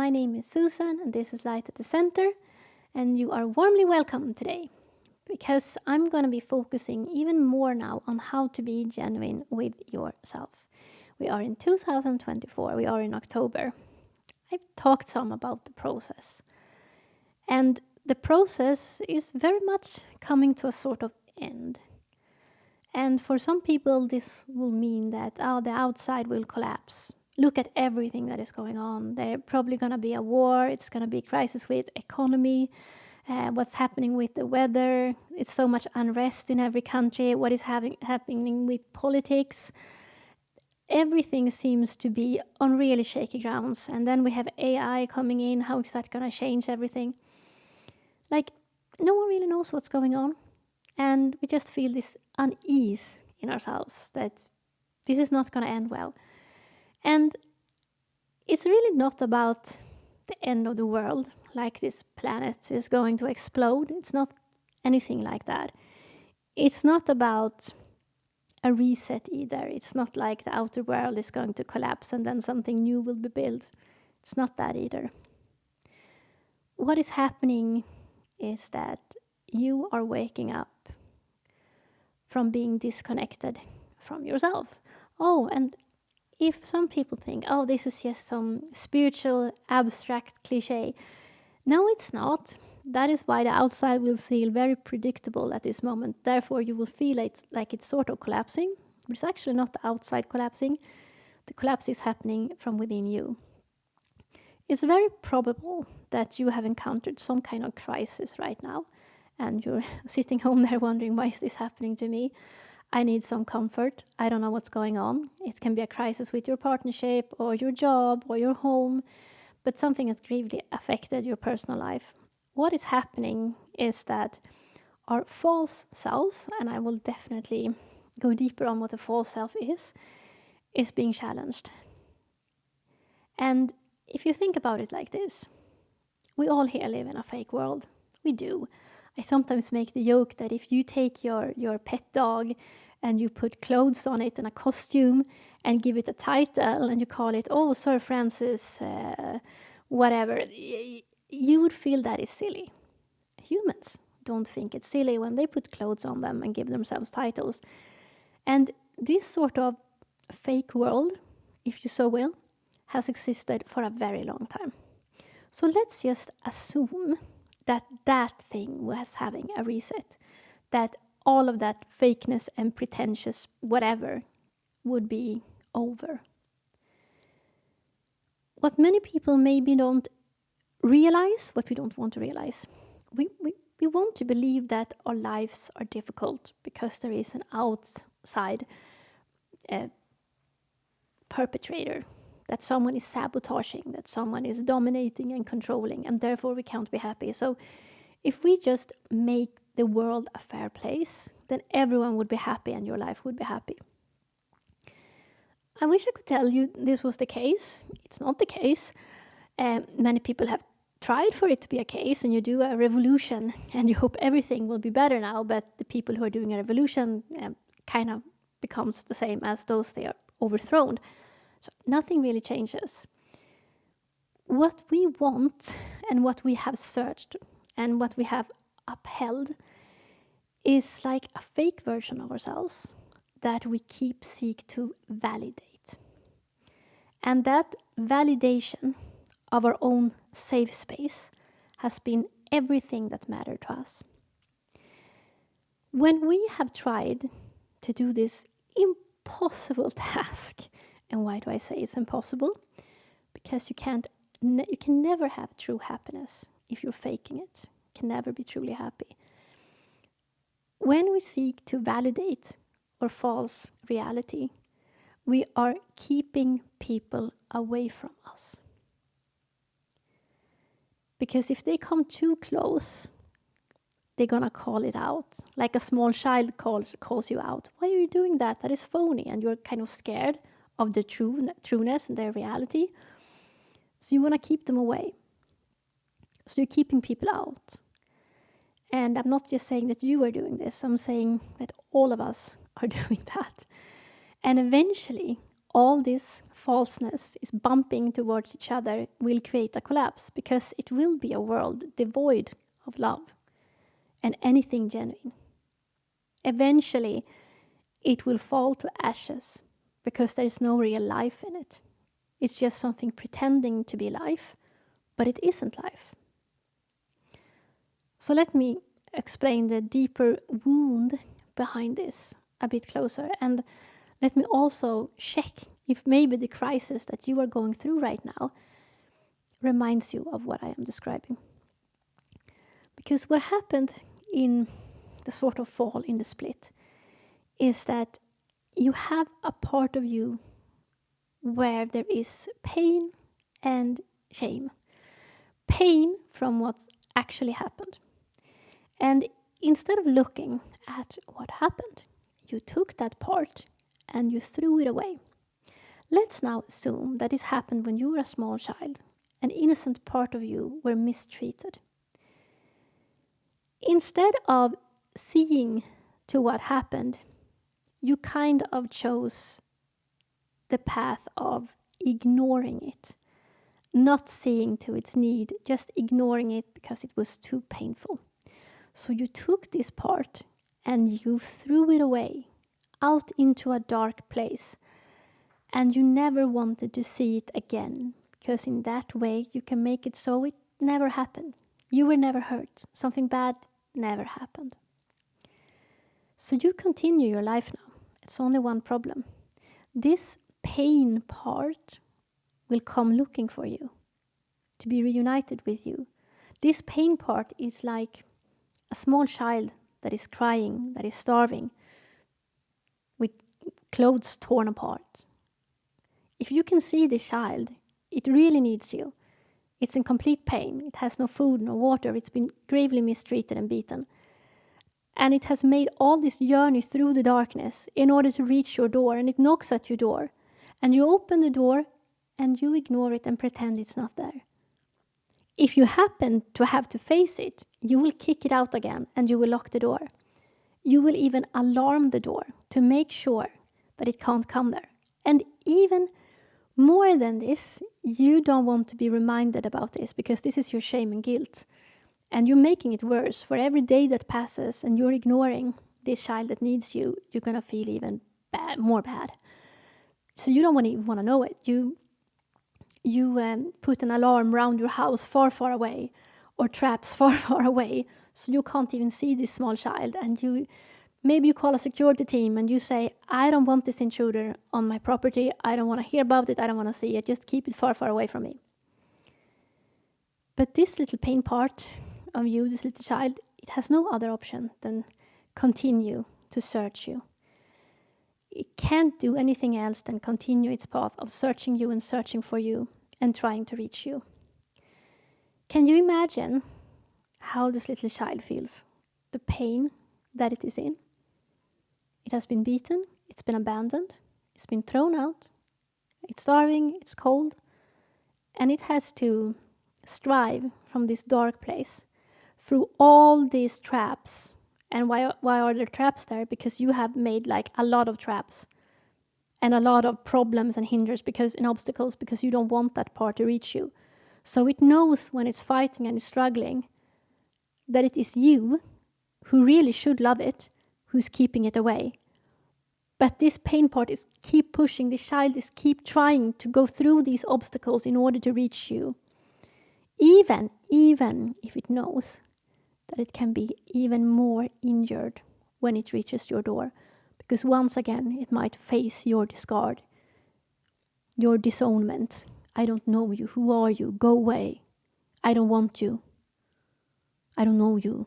My name is Susan, and this is Light at the Center, and you are warmly welcome today because I'm going to be focusing even more now on how to be genuine with yourself. We are in 2024, we are in October. I've talked some about the process, and the process is very much coming to a sort of end. And for some people, this will mean that the outside will collapse. Look at everything that is going on. There's probably going to be a war. It's going to be a crisis with economy. What's happening with the weather. It's so much unrest in every country. What is happening with politics. Everything seems to be on really shaky grounds. And then we have AI coming in. How is that going to change everything? Like, no one really knows what's going on. And we just feel this unease in ourselves that this is not going to end well. And it's really not about the end of the world, like this planet is going to explode. It's not anything like that. It's not about a reset either. It's not like the outer world is going to collapse and then something new will be built. It's not that either. What is happening is that you are waking up from being disconnected from yourself. Oh, and if some people think, this is just some spiritual, abstract cliche. No, it's not. That is why the outside will feel very predictable at this moment. Therefore, you will feel like it's sort of collapsing. But it's actually not the outside collapsing. The collapse is happening from within you. It's very probable that you have encountered some kind of crisis right now. And you're sitting home there wondering, why is this happening to me? I need some comfort. I don't know what's going on. It can be a crisis with your partnership or your job or your home, but something has gravely affected your personal life. What is happening is that our false selves, and I will definitely go deeper on what a false self is being challenged. And if you think about it like this, we all here live in a fake world. We do. I sometimes make the joke that if you take your pet dog and you put clothes on it and a costume and give it a title and you call it, Sir Francis, whatever, you would feel that is silly. Humans don't think it's silly when they put clothes on them and give themselves titles. And this sort of fake world, if you so will, has existed for a very long time. So let's just assume that thing was having a reset, that all of that fakeness and pretentious whatever would be over. What many people maybe don't realize, what we don't want to realize, we want to believe that our lives are difficult because there is an outside perpetrator, that someone is sabotaging, that someone is dominating and controlling, and therefore we can't be happy. So if we just make the world a fair place, then everyone would be happy and your life would be happy. I wish I could tell you this was the case. It's not the case. Many people have tried for it to be a case, and you do a revolution and you hope everything will be better now, but the people who are doing a revolution kind of becomes the same as those they are overthrown. So nothing really changes. What we want and what we have searched and what we have upheld is like a fake version of ourselves that we seek to validate. And that validation of our own safe space has been everything that mattered to us. When we have tried to do this impossible task, and why do I say it's impossible? Because you can never have true happiness if you're faking it. You can never be truly happy. When we seek to validate our false reality, we are keeping people away from us. Because if they come too close, they're gonna call it out. Like a small child calls you out. Why are you doing that? That is phony. And you're kind of scared of the trueness and their reality. So you want to keep them away. So you're keeping people out. And I'm not just saying that you are doing this. I'm saying that all of us are doing that. And eventually, all this falseness is bumping towards each other will create a collapse, because it will be a world devoid of love and anything genuine. Eventually, it will fall to ashes because there is no real life in it. It's just something pretending to be life, but it isn't life. So let me explain the deeper wound behind this a bit closer, and let me also check if maybe the crisis that you are going through right now reminds you of what I am describing. Because what happened in the sort of fall, in the split, is that you have a part of you where there is pain and shame. Pain from what actually happened. And instead of looking at what happened, you took that part and you threw it away. Let's now assume that this happened when you were a small child. An innocent part of you were mistreated. Instead of seeing to what happened, you kind of chose the path of ignoring it, not seeing to its need, just ignoring it because it was too painful. So you took this part and you threw it away, out into a dark place, and you never wanted to see it again, because in that way you can make it so it never happened. You were never hurt. Something bad never happened. So you continue your life now. It's only one problem. This pain part will come looking for you, to be reunited with you. This pain part is like a small child that is crying, that is starving, with clothes torn apart. If you can see this child, it really needs you. It's in complete pain. It has no food, no water. It's been gravely mistreated and beaten. And it has made all this journey through the darkness in order to reach your door. And it knocks at your door. And you open the door and you ignore it and pretend it's not there. If you happen to have to face it, you will kick it out again and you will lock the door. You will even alarm the door to make sure that it can't come there. And even more than this, you don't want to be reminded about this, because this is your shame and guilt. And you're making it worse. For every day that passes and you're ignoring this child that needs you, you're going to feel even more bad. So you don't even want to know it. You put an alarm around your house far, far away, or traps far, far away, so you can't even see this small child. And maybe you call a security team and you say, I don't want this intruder on my property. I don't want to hear about it. I don't want to see it. Just keep it far, far away from me. But this little pain part of you, this little child, it has no other option than continue to search you. It can't do anything else than continue its path of searching you and searching for you and trying to reach you. Can you imagine how this little child feels? The pain that it is in. It has been beaten, it's been abandoned, it's been thrown out, it's starving, it's cold, and it has to strive from this dark place through all these traps. And why are there traps there? Because you have made like a lot of traps and a lot of problems and hinders and obstacles, because you don't want that part to reach you. So it knows when it's fighting and is struggling that it is you who really should love it, who's keeping it away. But this pain part is keep pushing, this child is keep trying to go through these obstacles in order to reach you. Even if it knows that it can be even more injured when it reaches your door. Because once again, it might face your discard, your disownment. I don't know you. Who are you? Go away. I don't want you. I don't know you.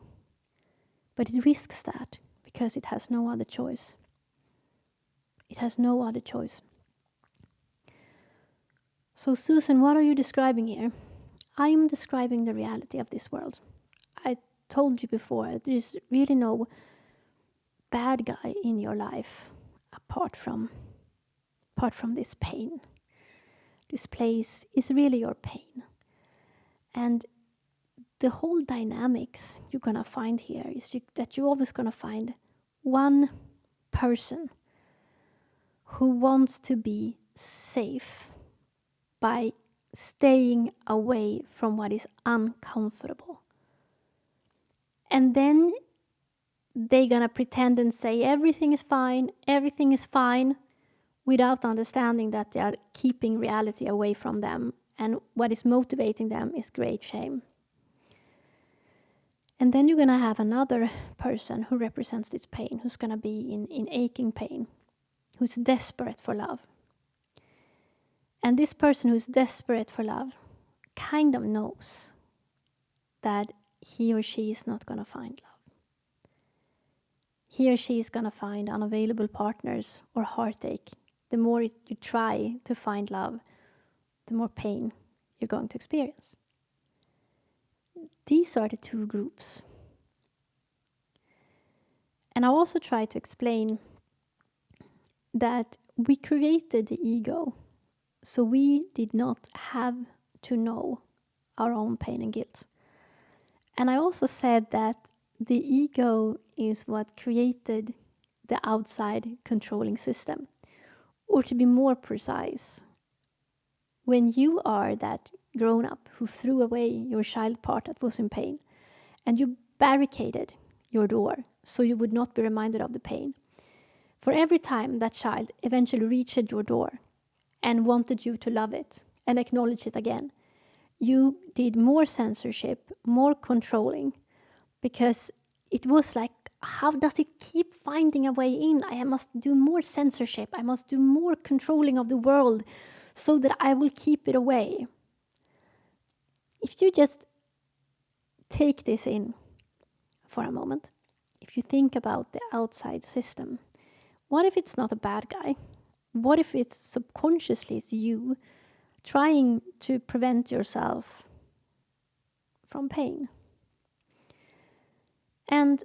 But it risks that because it has no other choice. It has no other choice. So Susan, what are you describing here? I am describing the reality of this world. I told you before, there's really no bad guy in your life apart from this pain. This place is really your pain. And the whole dynamics you're going to find here is that you're always going to find one person who wants to be safe by staying away from what is uncomfortable. And then they're gonna pretend and say everything is fine, without understanding that they are keeping reality away from them, and what is motivating them is great shame. And then you're gonna have another person who represents this pain, who's gonna be in aching pain, who's desperate for love. And this person who's desperate for love kind of knows that he or she is not gonna find love. He or she is gonna find unavailable partners or heartache. The more you try to find love, the more pain you're going to experience. These are the two groups. And I also try to explain that we created the ego, so we did not have to know our own pain and guilt. And I also said that the ego is what created the outside controlling system. Or to be more precise, when you are that grown-up who threw away your child part that was in pain, and you barricaded your door so you would not be reminded of the pain, for every time that child eventually reached your door and wanted you to love it and acknowledge it again, you did more censorship, more controlling, because it was like, how does it keep finding a way in? I must do more censorship. I must do more controlling of the world so that I will keep it away. If you just take this in for a moment, if you think about the outside system, what if it's not a bad guy? What if it's subconsciously it's you trying to prevent yourself from pain? And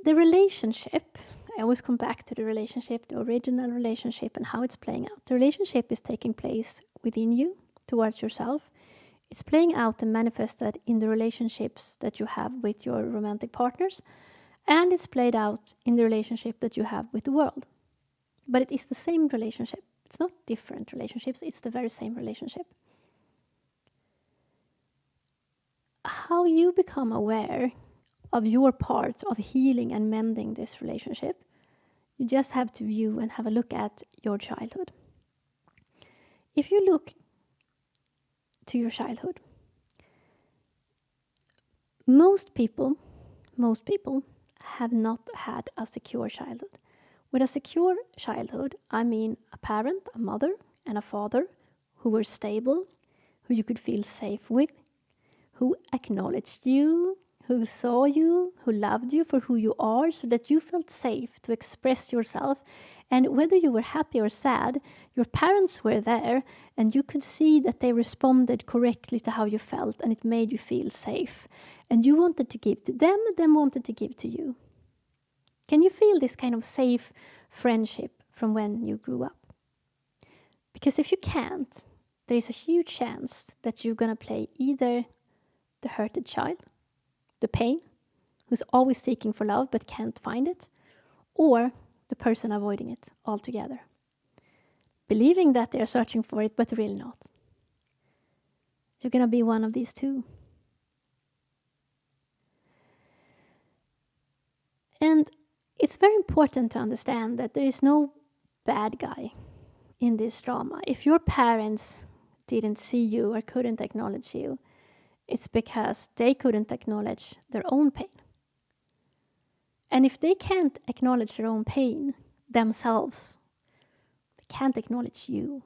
the relationship, I always come back to the relationship, the original relationship, and how it's playing out. The relationship is taking place within you, towards yourself. It's playing out and manifested in the relationships that you have with your romantic partners, and it's played out in the relationship that you have with the world. But it is the same relationship. It's not different relationships, it's the very same relationship. How you become aware of your part of healing and mending this relationship, you just have to view and have a look at your childhood. If you look to your childhood, most people have not had a secure childhood. With a secure childhood, I mean a parent, a mother, and a father who were stable, who you could feel safe with, who acknowledged you, who saw you, who loved you for who you are, so that you felt safe to express yourself. And whether you were happy or sad, your parents were there, and you could see that they responded correctly to how you felt, and it made you feel safe. And you wanted to give to them, and them wanted to give to you. Can you feel this kind of safe friendship from when you grew up? Because if you can't, there is a huge chance that you're going to play either the hurted child, the pain, who's always seeking for love but can't find it, or the person avoiding it altogether, believing that they're searching for it but really not. You're going to be one of these two. And it's very important to understand that there is no bad guy in this drama. If your parents didn't see you or couldn't acknowledge you, it's because they couldn't acknowledge their own pain. And if they can't acknowledge their own pain themselves, they can't acknowledge you.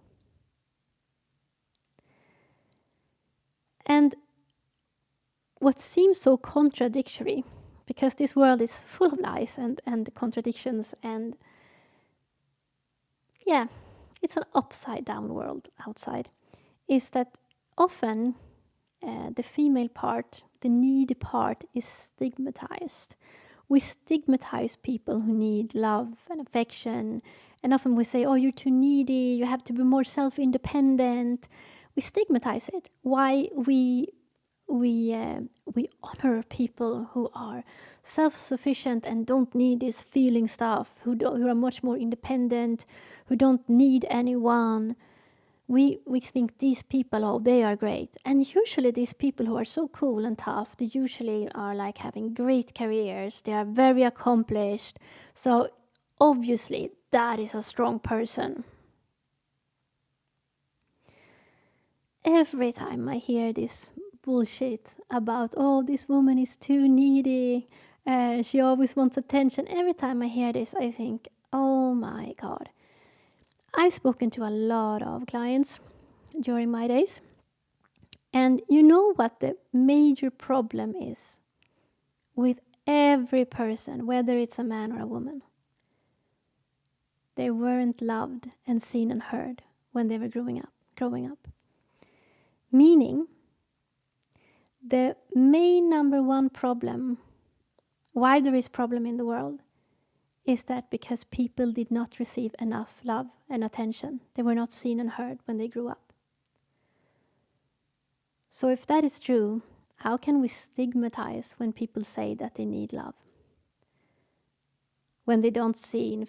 And what seems so contradictory, because this world is full of lies and contradictions, and yeah, it's an upside down world outside, is that often the female part, the needy part, is stigmatized. We stigmatize people who need love and affection, and often we say, oh, you're too needy, you have to be more self-independent. We stigmatize it. Why we we honor people who are self-sufficient and don't need this feeling stuff, who are much more independent, who don't need anyone. We think these people, oh, they are great. And usually these people who are so cool and tough, they usually are like having great careers. They are very accomplished. So obviously that is a strong person. Every time I hear this bullshit about, oh, this woman is too needy, she always wants attention. Every time I hear this, I think, oh my God. I've spoken to a lot of clients during my days. And you know what the major problem is with every person, whether it's a man or a woman? They weren't loved and seen and heard when they were growing up. Meaning, the main number one problem, why there is problem in the world, is that because people did not receive enough love and attention. They were not seen and heard when they grew up. So if that is true, how can we stigmatize when people say that they need love? When they don't seen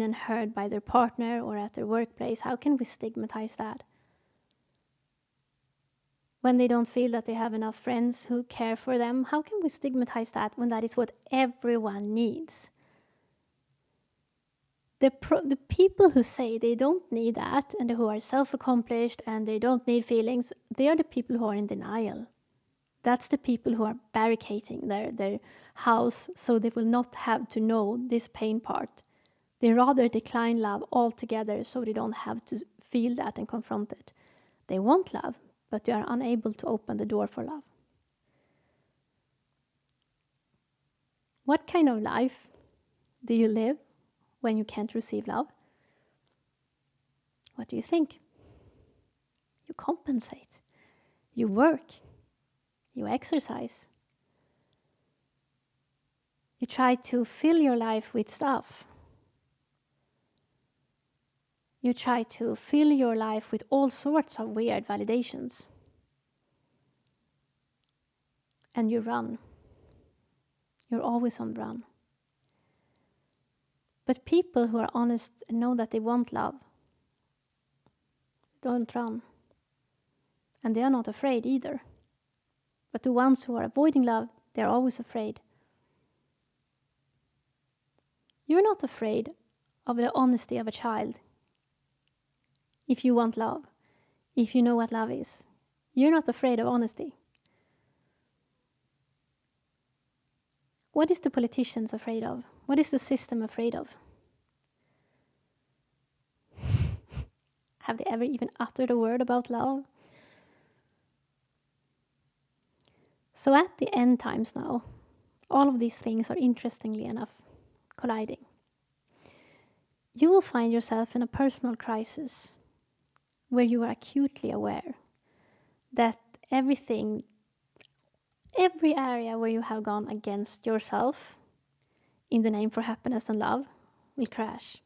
and heard by their partner or at their workplace, how can we stigmatize that? When they don't feel that they have enough friends who care for them, how can we stigmatize that when that is what everyone needs? The people who say they don't need that and who are self-accomplished and they don't need feelings, they are the people who are in denial. That's the people who are barricading their house so they will not have to know this pain part. They rather decline love altogether so they don't have to feel that and confront it. They want love, but they are unable to open the door for love. What kind of life do you live when you can't receive love? What do you think? You compensate. You work. You exercise. You try to fill your life with stuff. You try to fill your life with all sorts of weird validations. And you run. You're always on the run. But people who are honest and know that they want love don't run. And they are not afraid either. But the ones who are avoiding love, they're always afraid. You're not afraid of the honesty of a child. If you want love, if you know what love is, you're not afraid of honesty. What is the politicians afraid of? What is the system afraid of? Have they ever even uttered a word about love? So at the end times now, all of these things are interestingly enough colliding. You will find yourself in a personal crisis where you are acutely aware that every area where you have gone against yourself in the name for happiness and love will crash.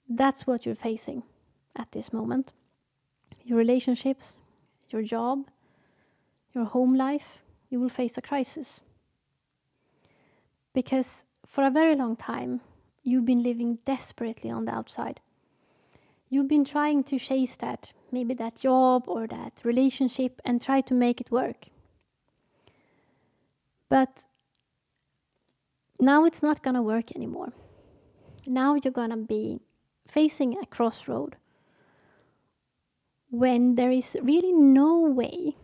That's what you're facing at this moment. Your relationships, your job, your home life, you will face a crisis. Because for a very long time, you've been living desperately on the outside. You've been trying to chase that, maybe that job or that relationship, and try to make it work. But now it's not going to work anymore. Now you're going to be facing a crossroad when there is really no way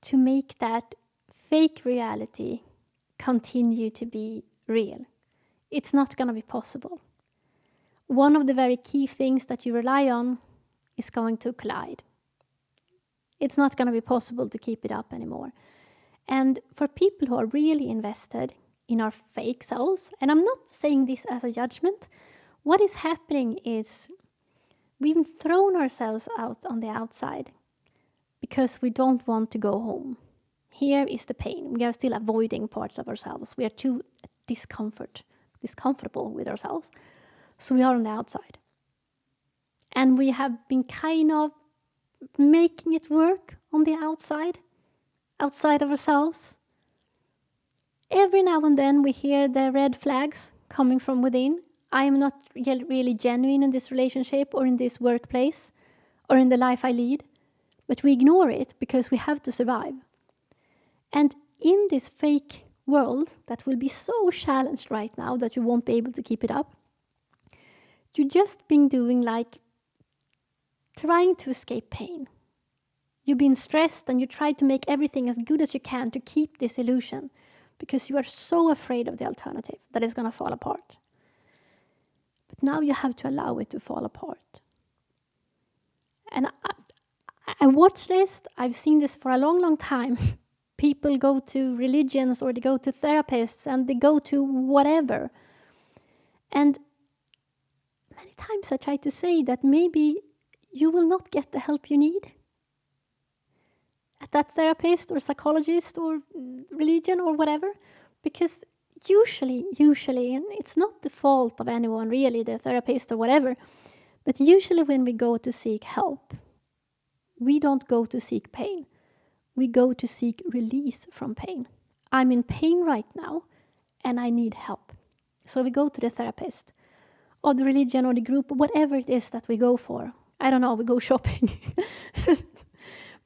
to make that fake reality continue to be real. It's not going to be possible. One of the very key things that you rely on is going to collide. It's not going to be possible to keep it up anymore. And for people who are really invested in our fake selves, and I'm not saying this as a judgment, what is happening is we've thrown ourselves out on the outside because we don't want to go home. Here is the pain. We are still avoiding parts of ourselves. We are too discomfortable with ourselves. So we are on the outside. And we have been kind of making it work on the outside of ourselves. Every now and then we hear the red flags coming from within. I am not really genuine in this relationship or in this workplace or in the life I lead. But we ignore it because we have to survive. And in this fake world that will be so challenged right now that you won't be able to keep it up, you've just been doing like trying to escape pain. You've been stressed and you try to make everything as good as you can to keep this illusion because you are so afraid of the alternative that it's going to fall apart. But now you have to allow it to fall apart. And I watch this, I've seen this for a long, long time. People go to religions or they go to therapists and they go to whatever. And many times I try to say that maybe you will not get the help you need at that therapist or psychologist or religion or whatever. Because usually, and it's not the fault of anyone really, the therapist or whatever, but usually when we go to seek help, we don't go to seek pain. We go to seek release from pain. I'm in pain right now and I need help. So we go to the therapist or the religion or the group, whatever it is that we go for. I don't know, we go shopping.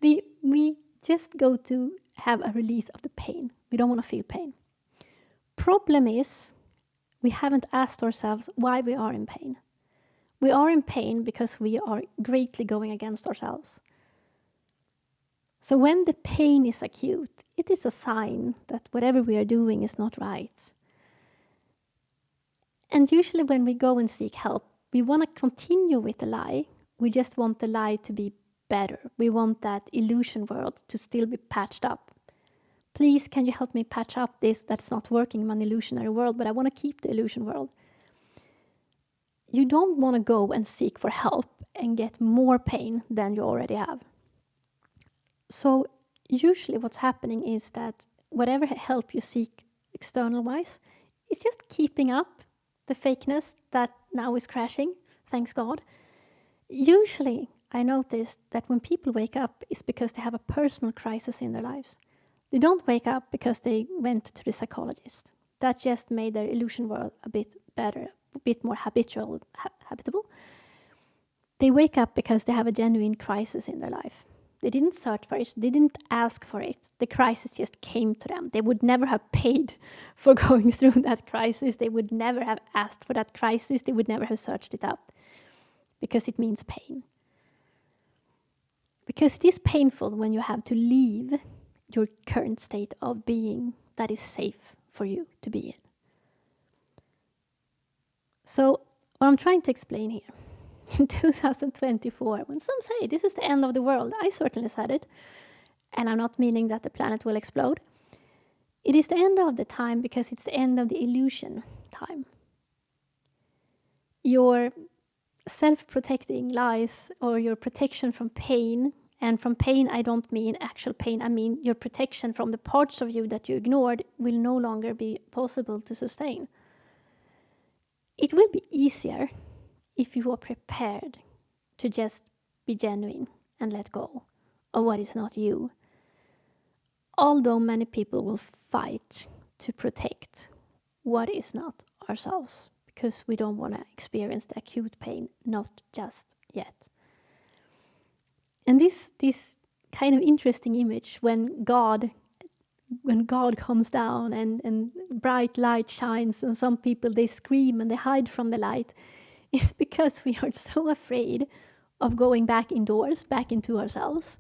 we just go to have a release of the pain. We don't want to feel pain. Problem is, we haven't asked ourselves why we are in pain. We are in pain because we are greatly going against ourselves. So when the pain is acute, it is a sign that whatever we are doing is not right. And usually when we go and seek help, we want to continue with the lie. We just want the lie to be better. We want that illusion world to still be patched up. Please, can you help me patch up this that's not working in my illusionary world, but I want to keep the illusion world. You don't want to go and seek for help and get more pain than you already have. So usually what's happening is that whatever help you seek external-wise is just keeping up the fakeness that now is crashing, thanks God. Usually I noticed that when people wake up, it's because they have a personal crisis in their lives. They don't wake up because they went to the psychologist. That just made their illusion world a bit better, a bit more habitable. They wake up because they have a genuine crisis in their life. They didn't search for it. They didn't ask for it. The crisis just came to them. They would never have paid for going through that crisis. They would never have asked for that crisis. They would never have searched it up because it means pain. Because it is painful when you have to leave your current state of being that is safe for you to be in. So what I'm trying to explain here, in 2024, when some say this is the end of the world, I certainly said it, and I'm not meaning that the planet will explode. It is the end of the time because it's the end of the illusion time. Your self-protecting lies or your protection from pain, and from pain I don't mean actual pain, I mean your protection from the parts of you that you ignored will no longer be possible to sustain. It will be easier if you are prepared to just be genuine and let go of what is not you. Although many people will fight to protect what is not ourselves because we don't want to experience the acute pain, not just yet. And this kind of interesting image when God comes down and bright light shines and some people they scream and they hide from the light, is because we are so afraid of going back indoors, back into ourselves.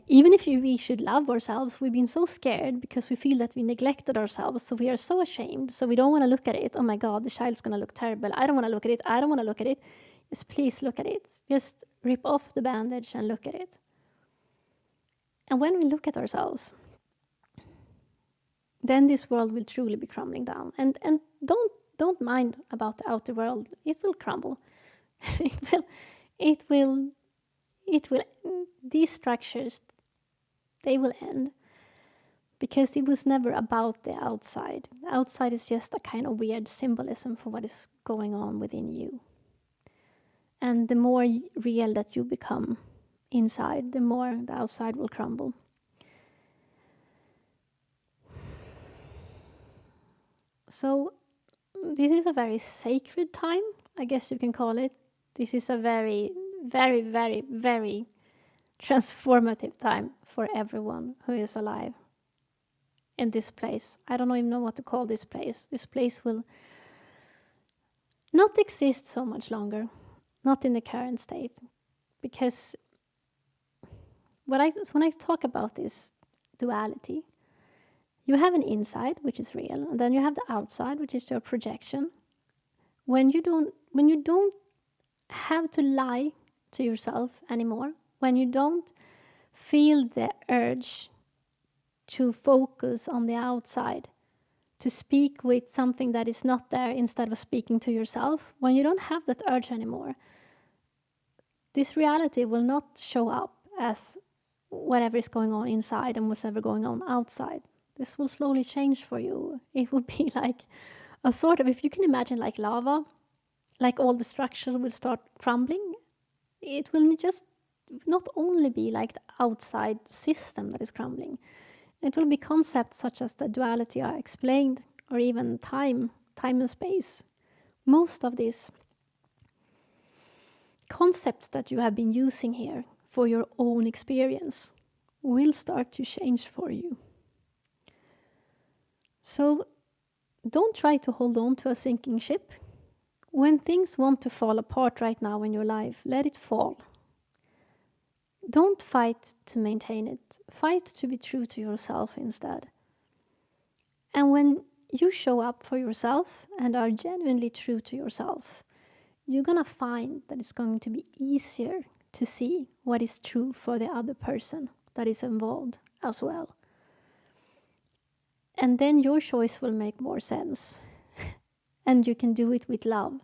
Even if we should love ourselves, we've been so scared because we feel that we neglected ourselves. So we are so ashamed. So we don't want to look at it. Oh my God, the child's going to look terrible. I don't want to look at it. I don't want to look at it. Just please look at it. Just rip off the bandage and look at it. And when we look at ourselves, then this world will truly be crumbling down. And don't mind about the outer world. It will crumble. It will. These structures, they will end. Because it was never about the outside. The outside is just a kind of weird symbolism for what is going on within you. And the more real that you become inside, the more the outside will crumble. So this is a very sacred time, I guess you can call it. This is a very, very, very, very transformative time for everyone who is alive in this place. I don't even know what to call this place. This place will not exist so much longer, not in the current state, because when I talk about this duality, you have an inside, which is real, and then you have the outside, which is your projection. When you don't have to lie to yourself anymore, when you don't feel the urge to focus on the outside, to speak with something that is not there instead of speaking to yourself, when you don't have that urge anymore, this reality will not show up as whatever is going on inside and whatever going on outside. This will slowly change for you. It will be like a sort of, if you can imagine like lava, like all the structures will start crumbling. It will just not only be like the outside system that is crumbling. It will be concepts such as the duality I explained, or even time and space. Most of these concepts that you have been using here for your own experience will start to change for you. So don't try to hold on to a sinking ship. When things want to fall apart right now in your life, let it fall. Don't fight to maintain it. Fight to be true to yourself instead. And when you show up for yourself and are genuinely true to yourself, you're gonna find that it's going to be easier to see what is true for the other person that is involved as well. And then your choice will make more sense. And you can do it with love,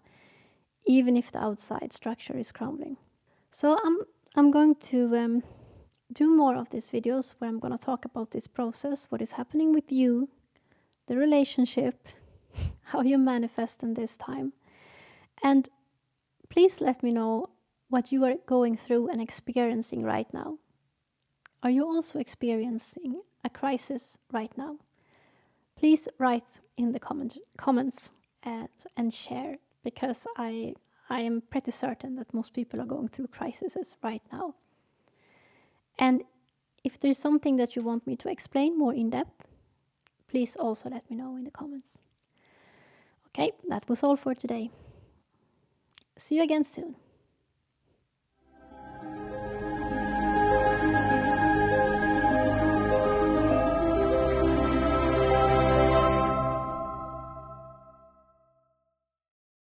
even if the outside structure is crumbling. So I'm going to do more of these videos where I'm going to talk about this process, what is happening with you, the relationship, how you manifest in this time. And please let me know what you are going through and experiencing right now. Are you also experiencing a crisis right now? Please write in the comments and share, because I am pretty certain that most people are going through crises right now. And if there's something that you want me to explain more in depth, please also let me know in the comments. Okay, that was all for today. See you again soon.